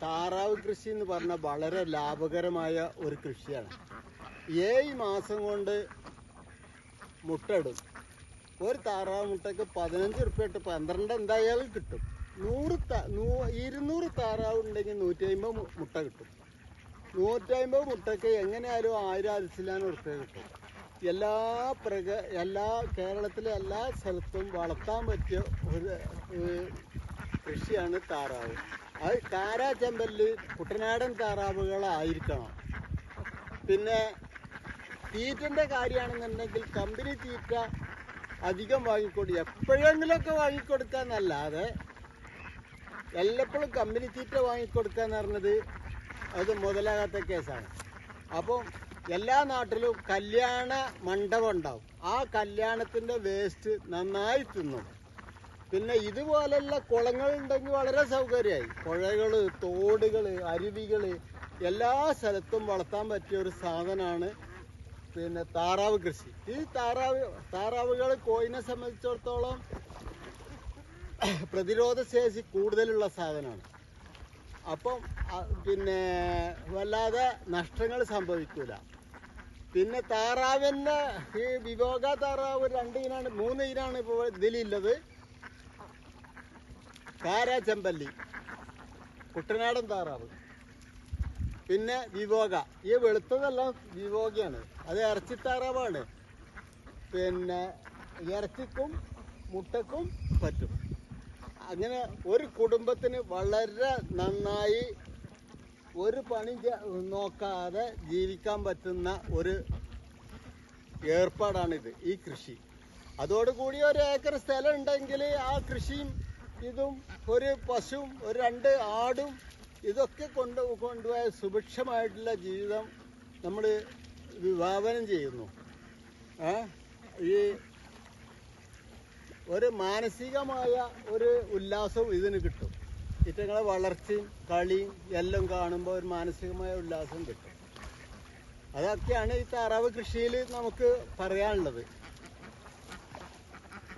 താറാവ് കൃഷി എന്ന് പറഞ്ഞാൽ വളരെ ലാഭകരമായ ഒരു കൃഷിയാണ്. 7 മാസം കൊണ്ട് മുട്ടയിടും. ഒരു താറാവ് മുട്ടയ്ക്ക് 15 റുപ്യ ഇട്ട് 12 എന്തായാലും കിട്ടും. 200 താറാവ് ഉണ്ടെങ്കിൽ 150 മുട്ട കിട്ടും. 150 മുട്ടയ്ക്ക് എങ്ങനെയായാലും 1000 റുപ്യ കിട്ടും. എല്ലാ കേരളത്തിലെ എല്ലാ സ്ഥലത്തും വളർത്താൻ പറ്റിയ ഒരു കൃഷിയാണ് താറാവ്. അത് കാരാചെമ്പല്ലി കുട്ടനാടൻ താറാവുകളായിരിക്കണം. പിന്നെ തീറ്റൻ്റെ കാര്യമാണെന്നുണ്ടെങ്കിൽ കമ്പനി തീറ്റ അധികം വാങ്ങിക്കൊടുക്കുക, എപ്പോഴെങ്കിലുമൊക്കെ വാങ്ങിക്കൊടുക്കാന്നല്ലാതെ എല്ലപ്പോഴും കമ്പനി തീറ്റ വാങ്ങിക്കൊടുക്കാന്ന് പറഞ്ഞത് അത് മുതലാകാത്ത കേസാണ്. അപ്പം എല്ലാ നാട്ടിലും കല്യാണ മണ്ഡപം ഉണ്ടാവും. ആ കല്യാണത്തിൻ്റെ വേസ്റ്റ് നന്നായി തിന്നും. പിന്നെ ഇതുപോലെയുള്ള കുളങ്ങളുണ്ടെങ്കിൽ വളരെ സൗകര്യമായി. പുഴകൾ, തോടുകൾ, അരുവികൾ എല്ലാ സ്ഥലത്തും വളർത്താൻ പറ്റിയ ഒരു സാധനമാണ് പിന്നെ താറാവ് കൃഷി. ഈ താറാവുകൾ കോഴിനെ സംബന്ധിച്ചിടത്തോളം പ്രതിരോധ ശേഷി കൂടുതലുള്ള സാധനമാണ്. അപ്പം പിന്നെ വല്ലാതെ നഷ്ടങ്ങൾ സംഭവിക്കില്ല. പിന്നെ താറാവിൻ്റെ ഈ വിഭോഗ താറാവ് 2 ഇനാണ് 3 ഇനാണ് ഇപ്പോൾ ഇതിലുള്ളത്. കാരാചെമ്പല്ലി, കുട്ടനാടൻ താറാവ്, പിന്നെ വിഭോഗ. ഈ വെളുത്തതെല്ലാം വിഭോഗയാണ്. അത് ഇറച്ചിത്താറാവാണ്. പിന്നെ ഇറച്ചിക്കും മുട്ടക്കും പറ്റും. അങ്ങനെ ഒരു കുടുംബത്തിന് വളരെ നന്നായി ഒരു പണി നോക്കാതെ ജീവിക്കാൻ പറ്റുന്ന ഒരു ഏർപ്പാടാണിത്, ഈ കൃഷി. അതോടുകൂടി 1 ഏക്കർ സ്ഥലം ഉണ്ടെങ്കിൽ ആ കൃഷിയും ഇതും ഒരു പശുവും 2 ആടും ഇതൊക്കെ കൊണ്ടുപോയ സുഭിക്ഷമായിട്ടുള്ള ജീവിതം നമ്മൾ വിഭാവനം ചെയ്യുന്നു. ഈ ഒരു മാനസികമായ ഒരു ഉല്ലാസവും ഇതിന് കിട്ടും. ഇറ്റങ്ങളെ വളർച്ചയും കളിയും എല്ലാം കാണുമ്പോൾ ഒരു മാനസികമായ ഉല്ലാസം കിട്ടും. അതൊക്കെയാണ് ഈ താറാവ് കൃഷിയിൽ നമുക്ക് പറയാനുള്ളത്.